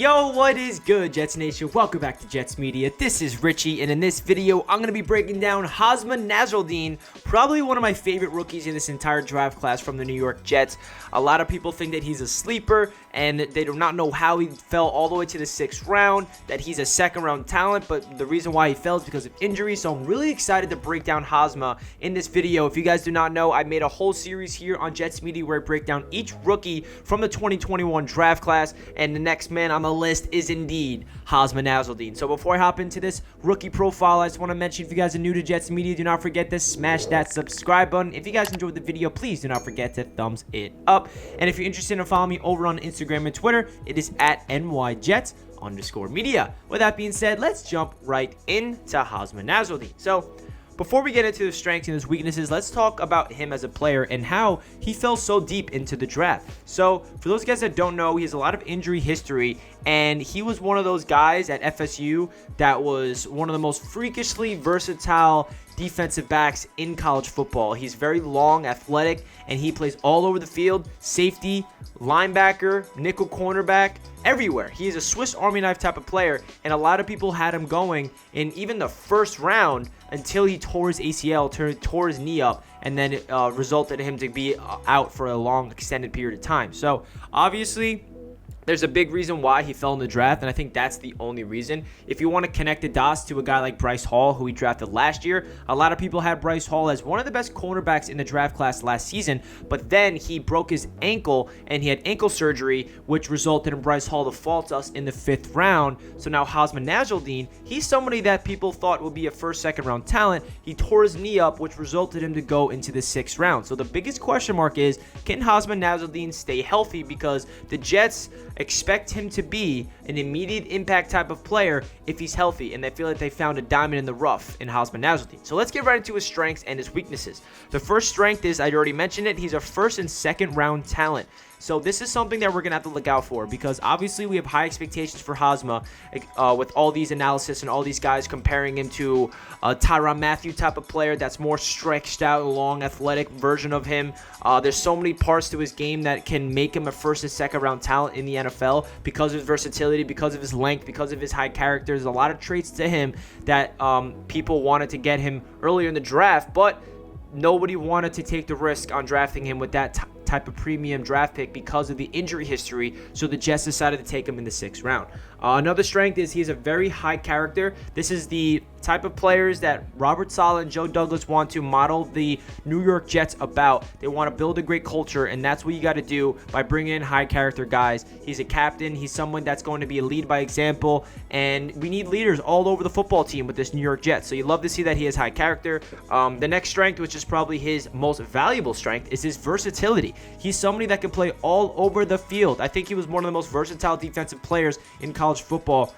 Yo, what is good, Jets Nation? Welcome back to Jets Media. This is Richie, and in this video, I'm going to be breaking down Hamsah Nasirildeen, probably one of my favorite rookies in this entire draft class from the New York Jets. A lot of people think that he's a sleeper, and they do not know how he fell all the way to the 6th round, that he's a second-round talent, but the reason why he fell is because of injury, so I'm really excited to break down Hamsah in this video. If you guys do not know, I made a whole series here on Jets Media where I break down each rookie from the 2021 draft class, and the next man on the list is indeed Hamsah Nasirildeen. So before I hop into this rookie profile, I just want to mention, if you guys are new to Jets Media, do not forget to smash that subscribe button. If you guys enjoyed the video, please do not forget to thumbs it up. And if you're interested in following me over on Instagram and Twitter, it is at NYJets_media. With that being said, let's jump right into Hamsah Nasirildeen. So before we get into his strengths and his weaknesses, let's talk about him as a player and how he fell so deep into the draft. So for those guys that don't know, he has a lot of injury history, and he was one of those guys at FSU that was one of the most freakishly versatile defensive backs in college football. He's very long, athletic, and he plays all over the field: safety, linebacker, nickel cornerback, everywhere. He is a Swiss Army knife type of player, and a lot of people had him going in even the first round until he tore his ACL, tore his knee up, and then it resulted in him to be out for a long extended period of time. So obviously there's a big reason why he fell in the draft, and I think that's the only reason. If you want to connect the dots to a guy like Bryce Hall, who he drafted last year, a lot of people had Bryce Hall as one of the best cornerbacks in the draft class last season, but then he broke his ankle, and he had ankle surgery, which resulted in Bryce Hall to fall to us in the 5th round. So now Hamsah Nasirildeen, he's somebody that people thought would be a first, second round talent. He tore his knee up, which resulted him to go into the 6th round. So the biggest question mark is, can Hamsah Nasirildeen stay healthy? Because the Jets expect him to be an immediate impact type of player if he's healthy, and they feel like they found a diamond in the rough in Hamsah Nasirildeen. So let's get right into his strengths and his weaknesses. The first strength is, I already mentioned it, he's a first and second round talent. So this is something that we're going to have to look out for, because obviously we have high expectations for Hamsah with all these analysis and all these guys comparing him to a Tyrann Mathieu type of player that's more stretched out, long, athletic version of him. There's so many parts to his game that can make him a first and second round talent in the NFL because of his versatility, because of his length, because of his high character. There's a lot of traits to him that people wanted to get him earlier in the draft, but nobody wanted to take the risk on drafting him with that type of premium draft pick because of the injury history, so the Jets decided to take him in the 6th round. Another strength is he's a very high character. This is the type of players that Robert Saleh and Joe Douglas want to model the New York Jets about. They want to build a great culture, and that's what you got to do by bringing in high character guys. He's a captain. He's someone that's going to be a lead by example, and we need leaders all over the football team with this New York Jets. So you love to see that he has high character. The next strength, which is probably his most valuable strength, is his versatility. He's somebody that can play all over the field. I think he was one of the most versatile defensive players in college football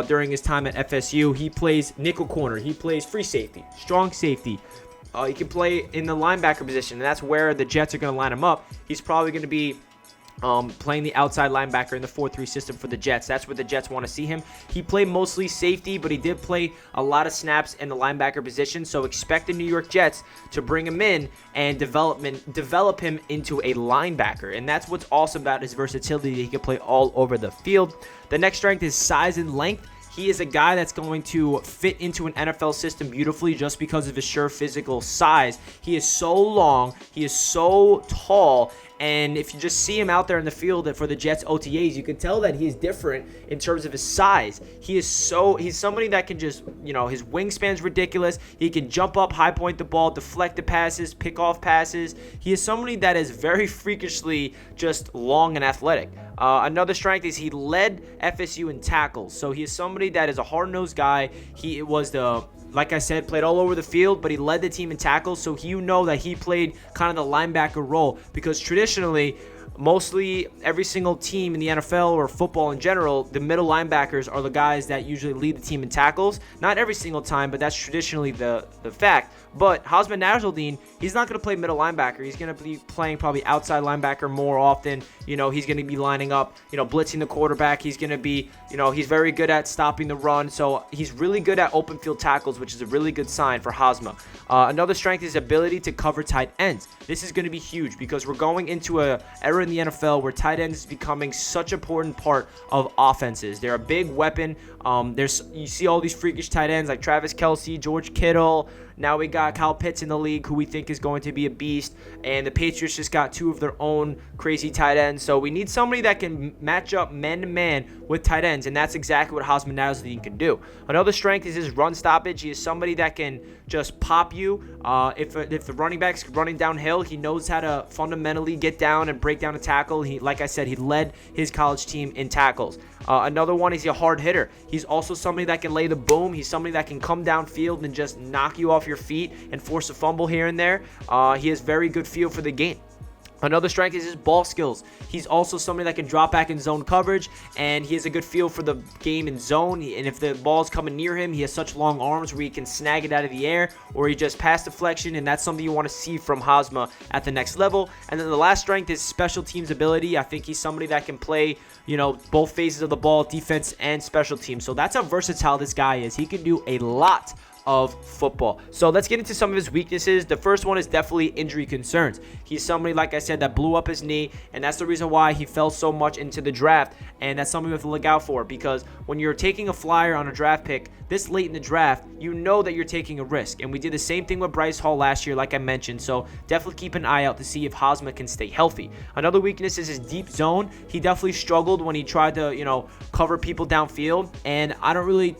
during his time at FSU. He plays nickel corner. He plays free safety, strong safety. He can play in the linebacker position, and that's where the Jets are going to line him up. He's probably going to be playing the outside linebacker in the 4-3 system for the Jets. That's where the Jets want to see him. He played mostly safety, but he did play a lot of snaps in the linebacker position, so expect the New York Jets to bring him in and develop him into a linebacker, and that's what's awesome about his versatility. He can play all over the field. The next strength is size and length. He is a guy that's going to fit into an NFL system beautifully just because of his sheer physical size. He is so long, he is so tall, and if you just see him out there in the field for the Jets OTAs, you can tell that he is different in terms of his size. He's somebody that can just, his wingspan's ridiculous. He can jump up, high point the ball, deflect the passes, pick off passes. He is somebody that is very freakishly just long and athletic. Another strength is he led FSU in tackles. So he is somebody that is a hard-nosed guy. He was like I said, played all over the field, but he led the team in tackles. So you know that he played kind of the linebacker role, because traditionally, mostly every single team in the NFL or football in general, the middle linebackers are the guys that usually lead the team in tackles. Not every single time, but that's traditionally the fact. But Hamsah Nasirildeen, he's not going to play middle linebacker. He's going to be playing probably outside linebacker more often. He's going to be lining up, blitzing the quarterback. He's going to be, he's very good at stopping the run. So he's really good at open field tackles, which is a really good sign for Hamsah. Another strength is ability to cover tight ends. This is going to be huge because we're going into a era in the NFL where tight ends is becoming such an important part of offenses. They're a big weapon. You see all these freakish tight ends like Travis Kelce, George Kittle. Now we got Kyle Pitts in the league, who we think is going to be a beast. And the Patriots just got 2 of their own crazy tight ends. So we need somebody that can match up man-to-man with tight ends, and that's exactly what Hamsah Nasirildeen can do. Another strength is his run stoppage. He is somebody that can just pop you. If the running back's running downhill, he knows how to fundamentally get down and break down a tackle. Like I said, he led his college team in tackles. Another one is a hard hitter. He's also somebody that can lay the boom. He's somebody that can come downfield and just knock you off your feet and force a fumble here and there. He has very good feel for the game. Another strength is his ball skills. He's also somebody that can drop back in zone coverage, and he has a good feel for the game in zone. And if the ball's coming near him, he has such long arms where he can snag it out of the air, or he just pass deflection, and that's something you want to see from Hamsah at the next level. And then the last strength is special teams ability. I think he's somebody that can play, both phases of the ball, defense and special teams. So that's how versatile this guy is. He can do a lot of football. So let's get into some of his weaknesses. The first one is definitely injury concerns. He's somebody, like I said, that blew up his knee, and that's the reason why he fell so much into the draft, and that's something we have to look out for, because when you're taking a flyer on a draft pick this late in the draft, you know that you're taking a risk, and we did the same thing with Bryce Hall last year, like I mentioned. So definitely keep an eye out to see if Hamsah can stay healthy. Another weakness is his deep zone. He definitely struggled when he tried to cover people downfield, and I don't really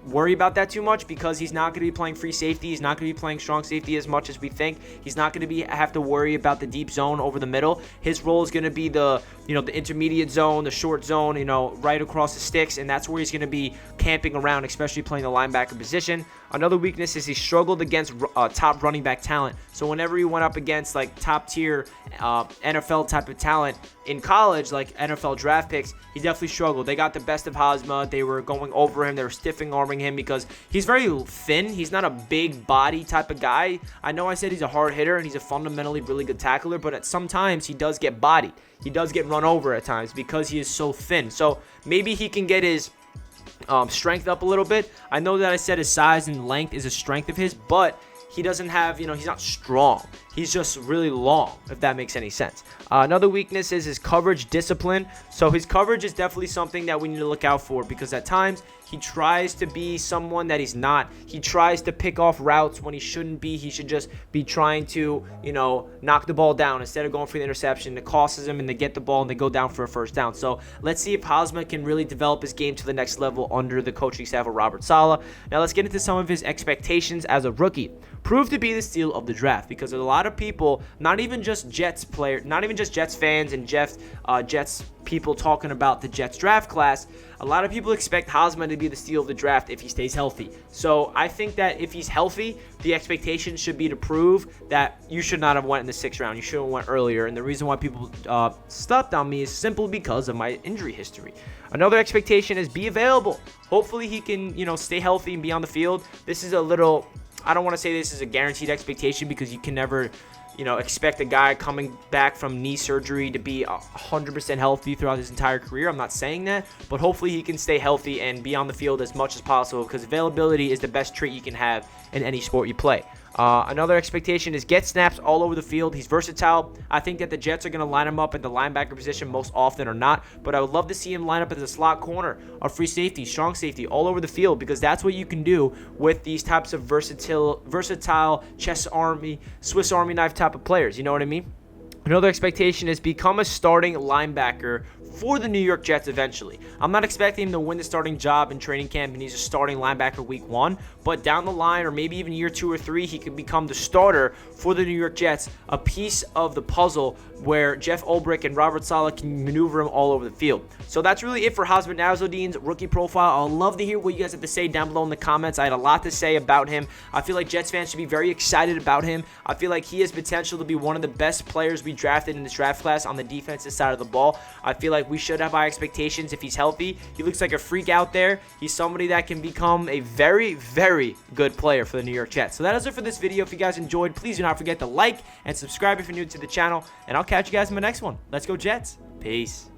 worry about that too much, because he's not going to be playing free safety. He's not going to be playing strong safety as much as we think. He's not going to have to worry about the deep zone over the middle. His role is going to be the intermediate zone, the short zone, right across the sticks, and that's where he's going to be camping around, especially playing the linebacker position. Another weakness is he struggled against top running back talent. So whenever he went up against like top tier NFL type of talent in college, like NFL draft picks, he definitely struggled. They got the best of Hamsah. They were going over him. They were stiffing arming him because he's very thin. He's not a big body type of guy. I know I said he's a hard hitter and he's a fundamentally really good tackler, but at sometimes he does get bodied. He does get run over at times because he is so thin. So maybe he can get his strength up a little bit. I know that I said his size and length is a strength of his, but he doesn't have, he's not strong. He's just really long, if that makes any sense. Another weakness is his coverage discipline. So his coverage is definitely something that we need to look out for, because at times he tries to be someone that he's not. He tries to pick off routes when he shouldn't be. He should just be trying to, knock the ball down instead of going for the interception. It costs him, and they get the ball and they go down for a first down. So let's see if Hamsah can really develop his game to the next level under the coaching staff of Robert Saleh. Now let's get into some of his expectations as a rookie. Proved to be the steal of the draft, because there's a lot of people, not even just Jets fans and Jets people talking about the Jets draft class. A lot of people expect Hamsah to be the steal of the draft if he stays healthy. So I think that if he's healthy, the expectation should be to prove that you should not have went in the 6th round. You should have went earlier. And the reason why people stopped on me is simply because of my injury history. Another expectation is be available. Hopefully he can, stay healthy and be on the field. This is a little, I don't want to say this is a guaranteed expectation, because you can never expect a guy coming back from knee surgery to be 100% healthy throughout his entire career. I'm not saying that, but hopefully he can stay healthy and be on the field as much as possible, because availability is the best trait you can have in any sport you play. Another expectation is get snaps all over the field. He's versatile. I think that the Jets are going to line him up at the linebacker position most often or not, but I would love to see him line up as a slot corner, a free safety, strong safety, all over the field, because that's what you can do with these types of versatile Swiss Army knife type of players. You know what I mean? Another expectation is become a starting linebacker for the New York Jets eventually. I'm not expecting him to win the starting job in training camp and he's a starting linebacker week 1, but down the line, or maybe even year 2 or 3, he could become the starter for the New York Jets, a piece of the puzzle where Jeff Ulbrich and Robert Saleh can maneuver him all over the field. So that's really it for Hamsah Nasirildeen's rookie profile. I'd love to hear what you guys have to say down below in the comments. I had a lot to say about him. I feel like Jets fans should be very excited about him. I feel like he has potential to be one of the best players we drafted in this draft class on the defensive side of the ball. I feel like we should have high expectations if he's healthy. He looks like a freak out there. He's somebody that can become a very, very good player for the New York Jets. So that is it for this video. If you guys enjoyed, please do not forget to like and subscribe if you're new to the channel, and I'll catch you guys in my next one. Let's go Jets. Peace.